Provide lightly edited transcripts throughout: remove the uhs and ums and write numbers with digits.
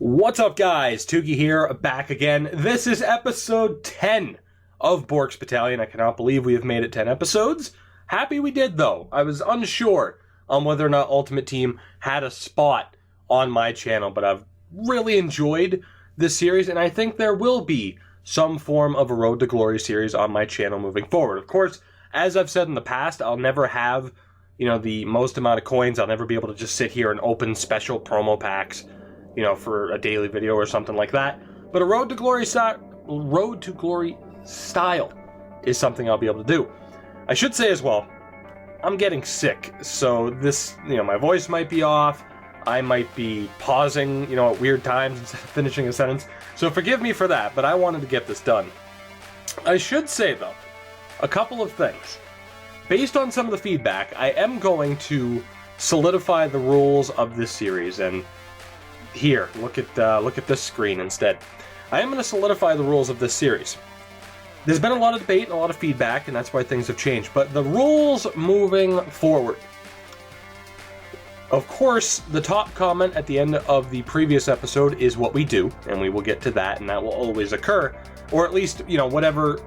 What's up, guys? Tuki here, back again. This is episode 10 of Bourque's Battalion. I cannot believe we have made it 10 episodes. Happy we did, though. I was unsure on whether or not Ultimate Team had a spot on my channel, but I've really enjoyed this series, and I think there will be some form of a Road to Glory series on my channel moving forward. Of course, as I've said in the past, I'll never have, the most amount of coins. I'll never be able to just sit here and open special promo packs, for a daily video or something like that. But a Road to Glory style is something I'll be able to do. I should say as well, I'm getting sick, so this, my voice might be off. I might be pausing, at weird times instead of finishing a sentence. So forgive me for that, but I wanted to get this done. I should say, though, a couple of things. Based on some of the feedback, I am going to solidify the rules of this series, and here, look at this screen instead. I am going to solidify the rules of this series. There's been a lot of debate and a lot of feedback, and that's why things have changed. But the rules moving forward. Of course, the top comment at the end of the previous episode is what we do, and we will get to that, and that will always occur. Or at least, whatever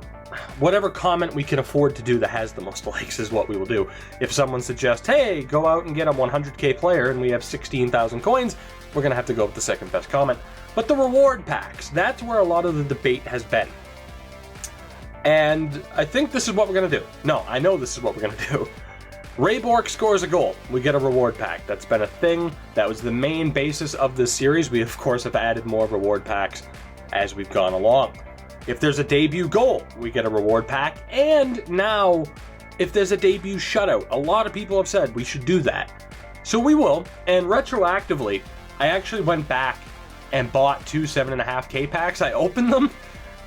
comment we can afford to do that has the most likes is what we will do. If someone suggests, hey, go out and get a 100k player and we have 16,000 coins, we're going to have to go with the second best comment. But the reward packs, that's where a lot of the debate has been. And I think this is what we're going to do. No, I know this is what we're going to do. Bourque scores a goal, we get a reward pack. That's been a thing. That was the main basis of this series. We, of course, have added more reward packs as we've gone along. If there's a debut goal, we get a reward pack. And now, if there's a debut shutout, a lot of people have said we should do that. So we will. And retroactively, I actually went back and bought two 7.5k packs. I opened them.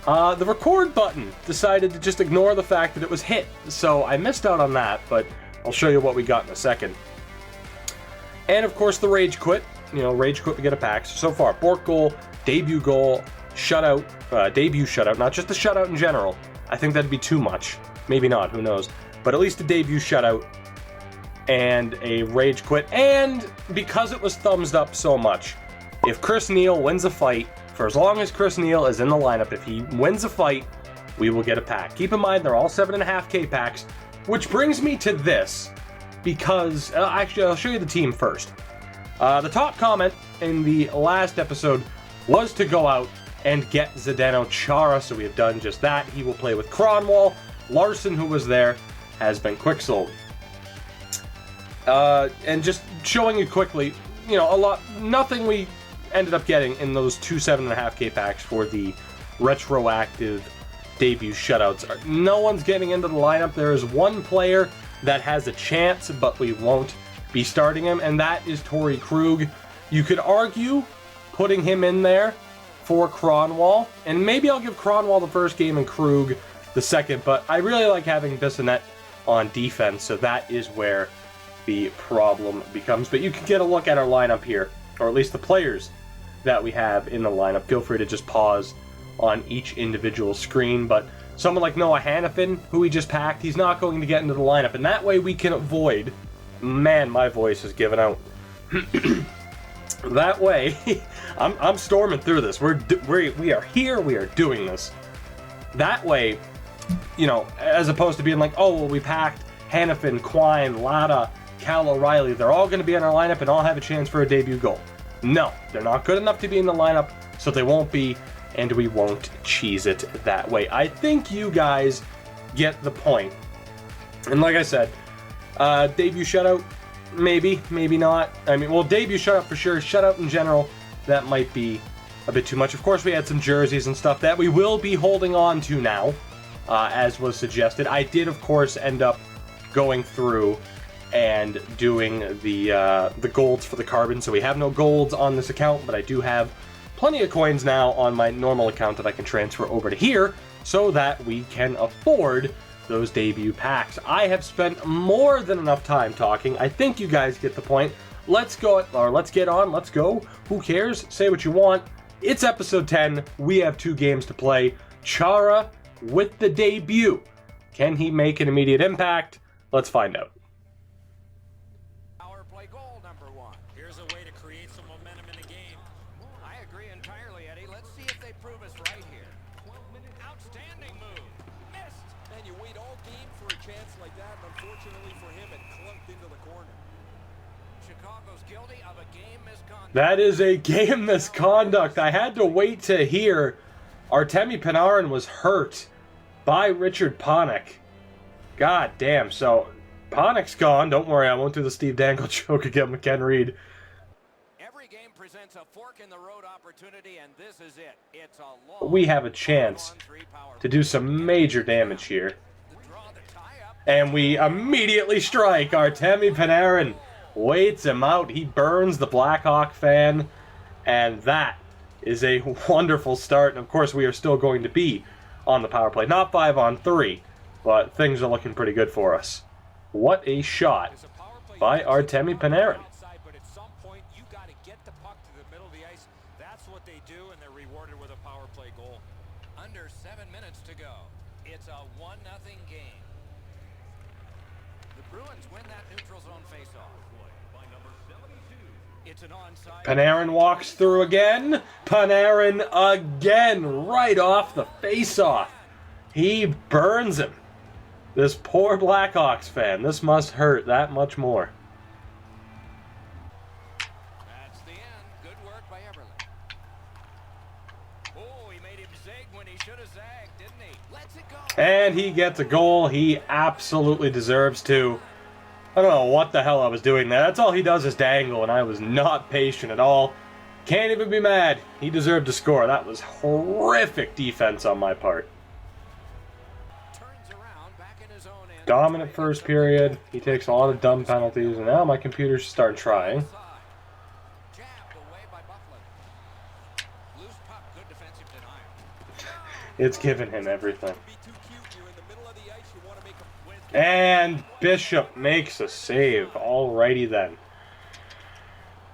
The record button decided to just ignore the fact that it was hit. So I missed out on that, but I'll show you what we got in a second. And of course the Rage Quit. Rage Quit, we get a pack. So far, Bourque goal, debut goal, shutout, debut shutout, not just the shutout in general. I think that'd be too much. Maybe not, who knows. But at least a debut shutout and a Rage Quit. And because it was thumbs up so much, if Chris Neal wins a fight, for as long as Chris Neal is in the lineup, if he wins a fight, we will get a pack. Keep in mind, they're all 7.5k packs, which brings me to this, because, actually, I'll show you the team first. The top comment in the last episode was to go out and get Zdeno Chara, so we have done just that. He will play with Kronwall. Larson, who was there, has been quick-sold. And just showing you quickly, nothing we ended up getting in those two 7.5k packs for the retroactive debut shutouts. No one's getting into the lineup. There is one player that has a chance, but we won't be starting him, and that is Torrey Krug. You could argue putting him in there for Kronwall, and maybe I'll give Kronwall the first game and Krug the second, but I really like having Bissonnette on defense, so that is where the problem becomes. But you can get a look at our lineup here, or at least the players that we have in the lineup. Feel free to just pause on each individual screen, but someone like Noah Hannafin, who we just packed, he's not going to get into the lineup, and that way we can avoid, man, my voice is giving out. That way, I'm storming through this. We are here, we are doing this. That way, as opposed to being like, oh, well, we packed Hannafin, Quine, Latta, Cal O'Reilly, they're all going to be in our lineup and all have a chance for a debut goal. No, they're not good enough to be in the lineup, so they won't be, and we won't cheese it that way. I think you guys get the point. And like I said, debut shutout, maybe, maybe not. I mean, well, debut shutout for sure. Shutout in general, that might be a bit too much. Of course, we had some jerseys and stuff that we will be holding on to now, as was suggested. I did, of course, end up going through and doing the golds for the carbon, so we have no golds on this account, but I do have plenty of coins now on my normal account that I can transfer over to here so that we can afford those debut packs. I have spent more than enough time talking. I think you guys get the point. Let's go, or let's get on, let's go. Who cares? Say what you want. It's episode 10. We have 2 games to play. Chara with the debut. Can he make an immediate impact? Let's find out. Power play goal number 1. Here's a way to create some momentum in the game. I agree. right here. 12-minute outstanding move. Missed. And you wait all game for a chance like that, and unfortunately for him, it clunked into the corner. Chicago's guilty of a game misconduct. That is a game misconduct. I had to wait to hear Artemi Panarin was hurt by Richard Panik. God damn. So Panik's gone. Don't worry, I won't do the Steve Dangle joke again with Ken Reed. Every game presents a fork in the road opportunity, and this is it. It's a long We have a chance to do some major damage here. And we immediately strike. Artemi Panarin waits him out. He burns the Blackhawk fan. And that is a wonderful start. And of course, we are still going to be on the power play. Not 5-on-3, but things are looking pretty good for us. What a shot by Artemi Panarin. But at some point, you got to get the puck to the middle of the ice. That's what they do, and they're rewarded with a power play goal. Under 7 minutes to go. It's a 1-0 game. The Bruins win that neutral zone faceoff. It's an onside. Panarin walks through again. Panarin again, right off the faceoff. He burns him. This poor Blackhawks fan. This must hurt that much more. That's the end. Good work by Eberle. Oh, he made him zig when he should have zagged, didn't he? Let's it go. And he gets a goal. He absolutely deserves to. I don't know what the hell I was doing there. That's all he does is dangle, and I was not patient at all. Can't even be mad. He deserved to score. That was horrific defense on my part. Turns around, back in his own end. Dominant first period. He takes a lot of dumb penalties, and now my computer's starting trying. Jabbed away by Buckland. Loose puck, good defensive denial. It's given him everything. Be too cute. You're in the middle of the ice. You want to make a win. And Bishop makes a save. Alrighty then.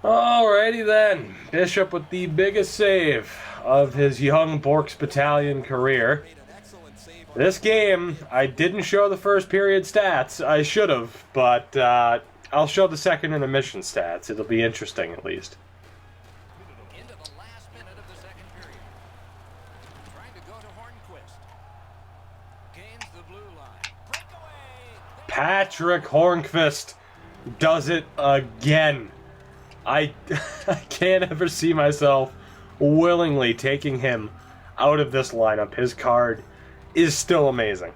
Alrighty then. Bishop with the biggest save of his young Bourque's Battalion career. Made an excellent save. This game, I didn't show the first period stats. I should have, but I'll show the second intermission stats. It'll be interesting at least. Into the last minute of the second period. Trying to go to Hornquist. Gains the blue line. Breakaway. Patrick Hornquist does it again. I can't ever see myself willingly taking him out of this lineup. His card is still amazing.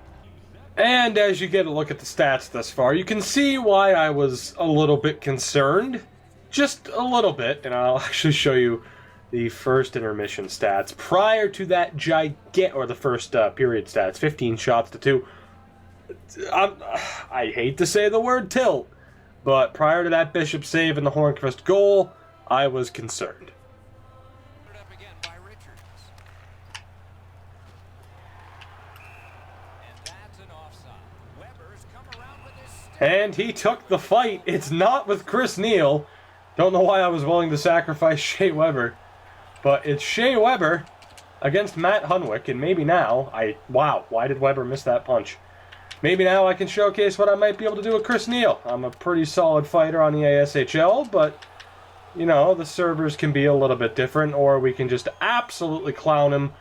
And as you get a look at the stats thus far, you can see why I was a little bit concerned. Just a little bit, and I'll actually show you the first intermission stats. Prior to that or the first period stats, 15 shots to 2. I hate to say the word tilt, but prior to that Bishop save and the Hornquist goal, I was concerned. Up again by Richards. And that's an offside. Weber's come around with his stick. And he took the fight. It's not with Chris Neal. Don't know why I was willing to sacrifice Shea Weber, but it's Shea Weber against Matt Hunwick, and maybe now wow, why did Weber miss that punch? Maybe now I can showcase what I might be able to do with Chris Neal. I'm a pretty solid fighter on the ASHL, but, you know, the servers can be a little bit different, or we can just absolutely clown him.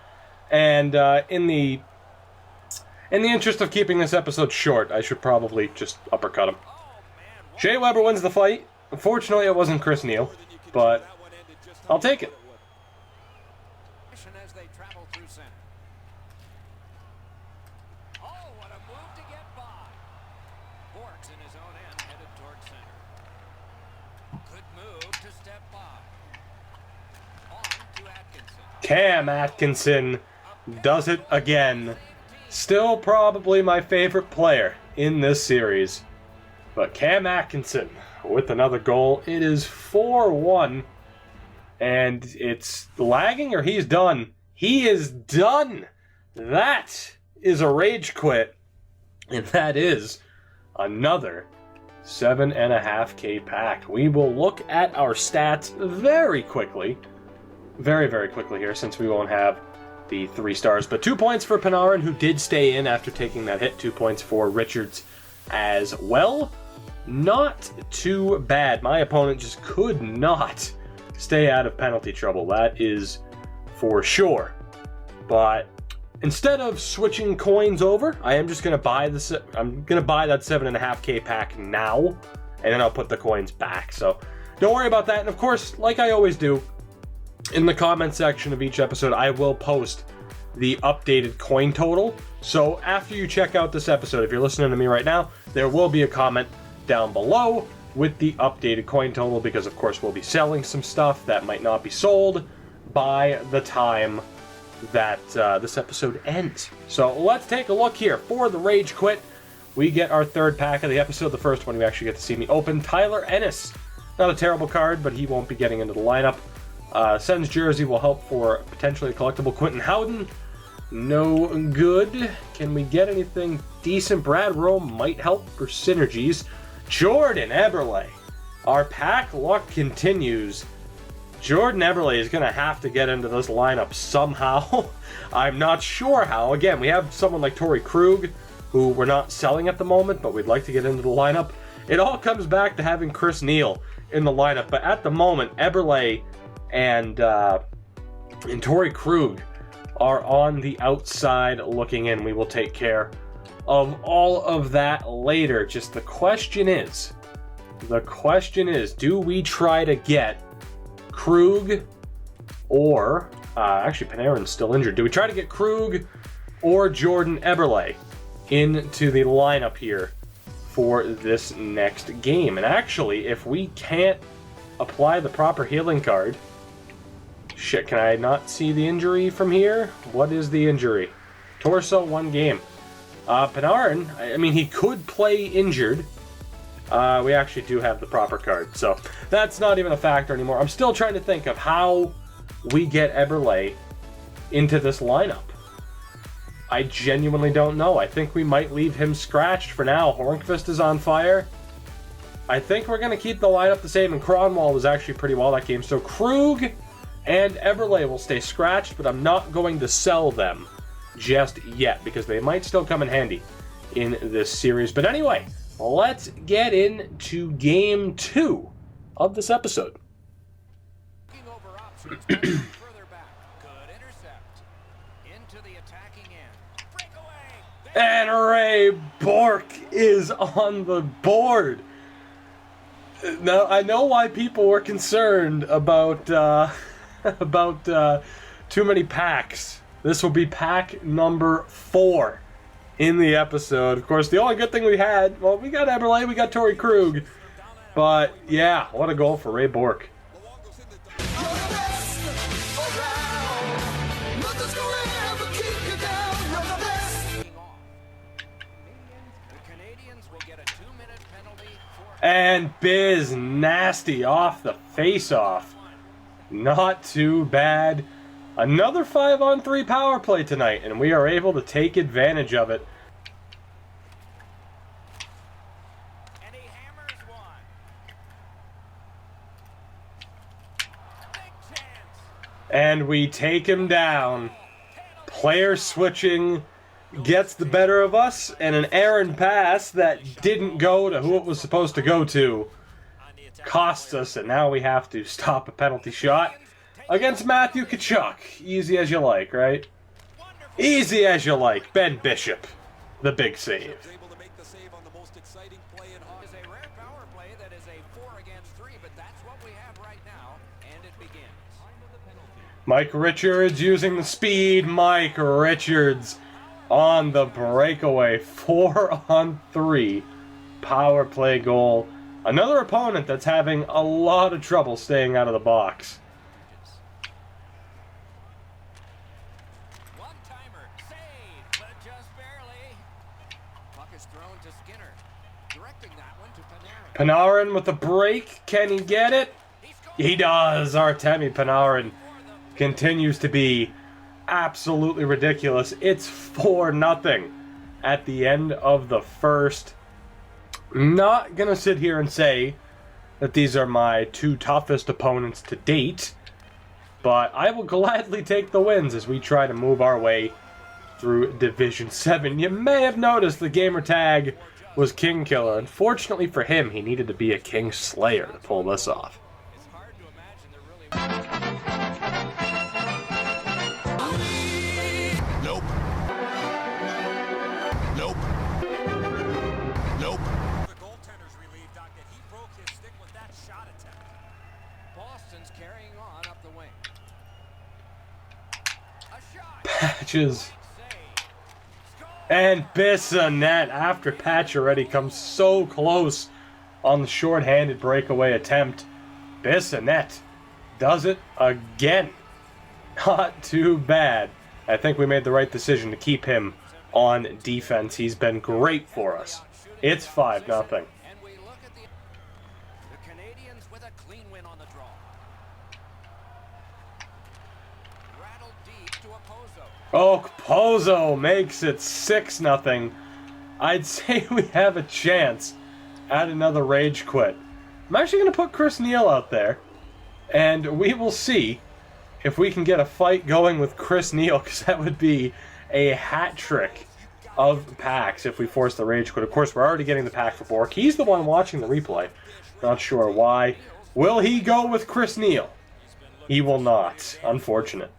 And in the interest of keeping this episode short, I should probably just uppercut him. Shea Weber wins the fight. Unfortunately, it wasn't Chris Neal, but I'll take it. As they travel through center. Oh, what a move to get by. Bourque's in his own end, headed toward center. Good move to step by. On to Atkinson. Cam Atkinson does it again. Still probably my favorite player in this series. But Cam Atkinson with another goal. It is 4-1. And it's lagging, or he's done. He is done. That is a rage quit. And that is another 7.5K pack. We will look at our stats very quickly. Very, very quickly here, since we won't have the 3 stars. But 2 points for Panarin, who did stay in after taking that hit. 2 points for Richards as well. Not too bad. My opponent just could not stay out of penalty trouble. That is for sure. But instead of switching coins over, I am just gonna buy this. I'm gonna buy that 7.5K pack now, and then I'll put the coins back. So don't worry about that. And of course, like I always do, in the comment section of each episode, I will post the updated coin total. So after you check out this episode, if you're listening to me right now, there will be a comment down below with the updated coin total, because of course we'll be selling some stuff that might not be sold by the time that this episode ends. So let's take a look here. For the Rage Quit, we get our third pack of the episode. The first one you actually get to see me open. Tyler Ennis. Not a terrible card, but he won't be getting into the lineup. Sens jersey will help for potentially a collectible. Quentin Howden, no good. Can we get anything decent? Brad Rowe might help for synergies. Jordan Eberle. Our pack luck continues. Jordan Eberle is going to have to get into this lineup somehow. I'm not sure how. Again, we have someone like Torrey Krug, who we're not selling at the moment, but we'd like to get into the lineup. It all comes back to having Chris Neal in the lineup, but at the moment, Eberle and Torrey Krug are on the outside looking in. We will take care of all of that later. Just the question is, do we try to get Krug or, actually Panarin's still injured. Do we try to get Krug or Jordan Eberle into the lineup here for this next game? And actually, if we can't apply the proper healing card, shit, can I not see the injury from here? What is the injury? Torso, 1 game. Panarin, I mean, he could play injured. We actually do have the proper card, so that's not even a factor anymore. I'm still trying to think of how we get Eberle into this lineup. I genuinely don't know. I think we might leave him scratched for now. Hornqvist is on fire. I think we're going to keep the lineup the same, and Kronwall was actually pretty well that game. So Krug and Eberle will stay scratched, but I'm not going to sell them just yet because they might still come in handy in this series. But anyway, let's get into game 2 of this episode. Looking over options, further back. Good intercept. Into the attacking end. Breakaway. And Ray Bourque is on the board. Now, I know why people were concerned about too many packs. This will be pack number 4 in the episode. Of course, the only good thing we had, well, we got Eberle, we got Torrey Krug. But, yeah, what a goal for Ray Bourque. And Biz nasty off the face-off. Not too bad. Another 5-on-3 power play tonight, and we are able to take advantage of it. And he hammers one. Big chance. And we take him down. Player switching gets the better of us, and an errant pass that didn't go to who it was supposed to go to costs us, and now we have to stop a penalty shot against Matthew Tkachuk. Easy as you like, right? Easy as you like. Ben Bishop, the big save. Mike Richards using the speed. Mike Richards on the breakaway. 4-on-3 power play goal. Another opponent that's having a lot of trouble staying out of the box. One-timer, saved, but just barely. Puck is thrown to Skinner, directing that one to Panarin. Panarin with the break. Can he get it? He does. Artemi Panarin continues to be absolutely ridiculous. It's 4-0 at the end of the first. Not gonna sit here and say that these are my 2 toughest opponents to date, but I will gladly take the wins as we try to move our way through Division 7. You may have noticed the gamer tag was King Killer. Unfortunately for him, he needed to be a King Slayer to pull this off. It's hard to imagine they're really... Patches. And Bissonnette, after Pacioretty comes so close on the short-handed breakaway attempt, Bissonnette does it again. Not too bad. I think we made the right decision to keep him on defense. He's been great for us. It's 5-0. And we look at the Canadians with a clean win on the draw. Rattled deep to Okposo. Oh, Okposo makes it 6-0. I'd say we have a chance at another rage quit. I'm actually going to put Chris Neal out there, and we will see if we can get a fight going with Chris Neal, because that would be a hat trick of packs if we force the rage quit. Of course, we're already getting the pack for Bourque. He's the one watching the replay. Not sure why. Will he go with Chris Neal? He will not. Unfortunate.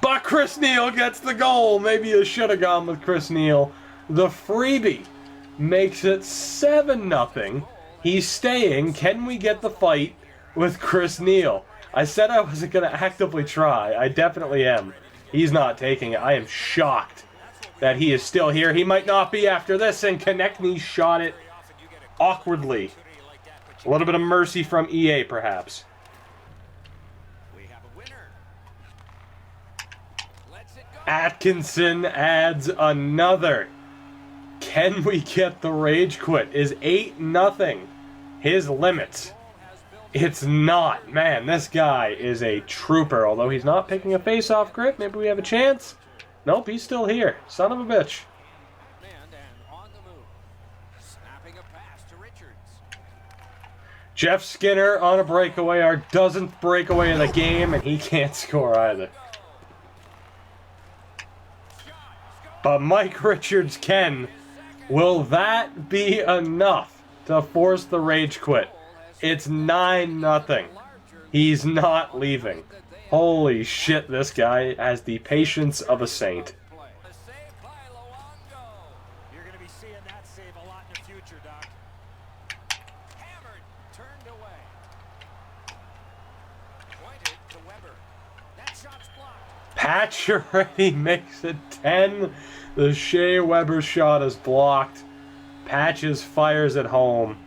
But Chris Neal gets the goal. Maybe you should have gone with Chris Neal. The freebie makes it 7-0. He's staying. Can we get the fight with Chris Neal? I said I wasn't going to actively try. I definitely am. He's not taking it. I am shocked that he is still here. He might not be after this, and Konechny shot it awkwardly. A little bit of mercy from EA, perhaps. We have a winner. Lets it go. Atkinson adds another. Can we get the rage quit? Is 8-0 his limit? It's not. Man, this guy is a trooper. Although he's not picking a face-off grip. Maybe we have a chance. Nope, he's still here. Son of a bitch. And on the move. Snapping a pass to Richards. Jeff Skinner on a breakaway. Our dozenth breakaway of the game, and he can't score either. But Mike Richards can. Will that be enough to force the rage quit? It's 9-0. He's not leaving. Holy shit, this guy has the patience of a saint. A save by Luongo. You're going to be seeing that save a lot in the future, Doc. Hammered. Turned away. Pointed to Weber. That shot's blocked. Pacioretty makes it 10. The Shea Weber shot is blocked. Patches fires at home.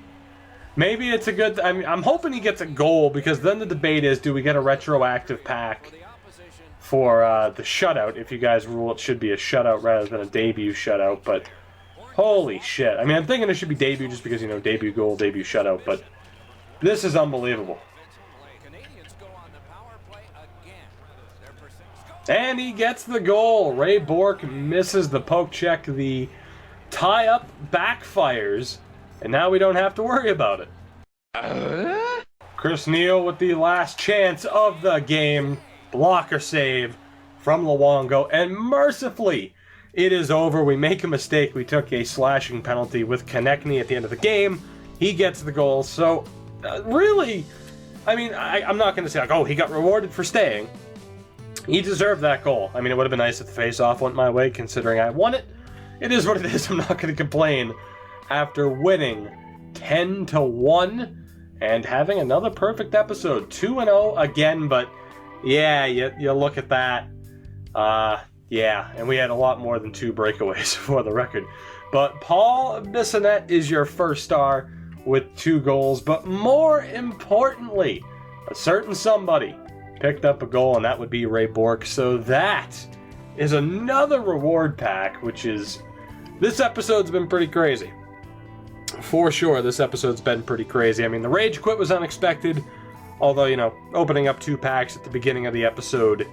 Maybe it's a good... I'm hoping he gets a goal, because then the debate is, do we get a retroactive pack for the shutout? If you guys rule it should be a shutout rather than a debut shutout, but holy shit. I mean, I'm thinking it should be debut just because, you know, debut goal, debut shutout, but this is unbelievable. Canadians go on the power play again. Their percentage. And he gets the goal. Ray Bourque misses the poke check. The tie-up backfires. And now we don't have to worry about it. Chris Neal with the last chance of the game. Blocker save from Luongo. And mercifully, it is over. We make a mistake. We took a slashing penalty with Konechny at the end of the game. He gets the goal. So, really, I mean, I'm not going to say, like, oh, he got rewarded for staying. He deserved that goal. I mean, it would have been nice if the face-off went my way, considering I won it. It is what it is. I'm not going to complain. After winning 10-1 and having another perfect episode, 2-0 again, but yeah, you look at that, yeah, and we had a lot more than 2 breakaways for the record. But Paul Bissonnette is your first star with 2 goals, but more importantly, a certain somebody picked up a goal, and that would be Ray Bourque. So that is another reward pack, which is, this episode's been pretty crazy. For sure, this episode's been pretty crazy. I mean, the rage quit was unexpected, although, you know, opening up 2 packs at the beginning of the episode,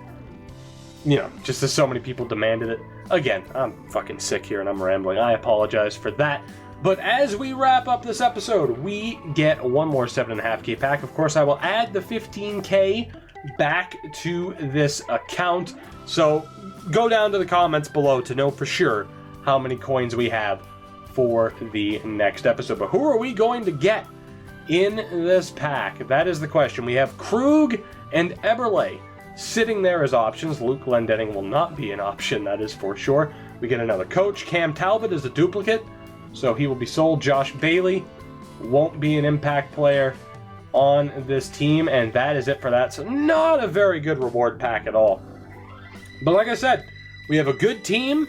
you know, just as so many people demanded it. Again, I'm fucking sick here and I'm rambling. I apologize for that. But as we wrap up this episode, we get one more 7.5K pack. Of course, I will add the 15K back to this account. So go down to the comments below to know for sure how many coins we have for the next episode. But who are we going to get in this pack? That is the question. We have Krug and Eberle sitting there as options. Luke Glendening will not be an option, that is for sure. We get another coach. Cam Talbot is a duplicate, so he will be sold. Josh Bailey won't be an impact player on this team, and that is it for that. So not a very good reward pack at all. But like I said, we have a good team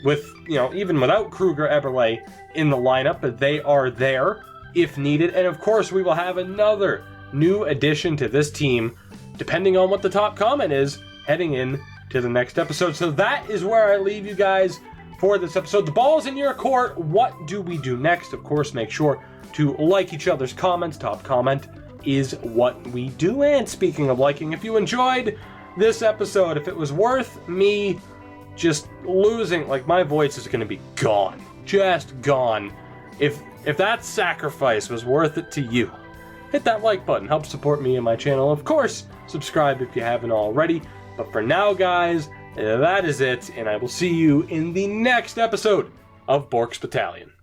with, even without Kruger, Eberle in the lineup, but they are there if needed. And of course, we will have another new addition to this team, depending on what the top comment is, heading in to the next episode. So that is where I leave you guys for this episode. The ball's in your court. What do we do next? Of course, make sure to like each other's comments. Top comment is what we do. And speaking of liking, if you enjoyed this episode, if it was worth me just losing, like, my voice is going to be gone, just gone. If that sacrifice was worth it to you, hit that like button, help support me and my channel. Of course, subscribe if you haven't already. But for now, guys, that is it, and I will see you in the next episode of Bourque's Battalion.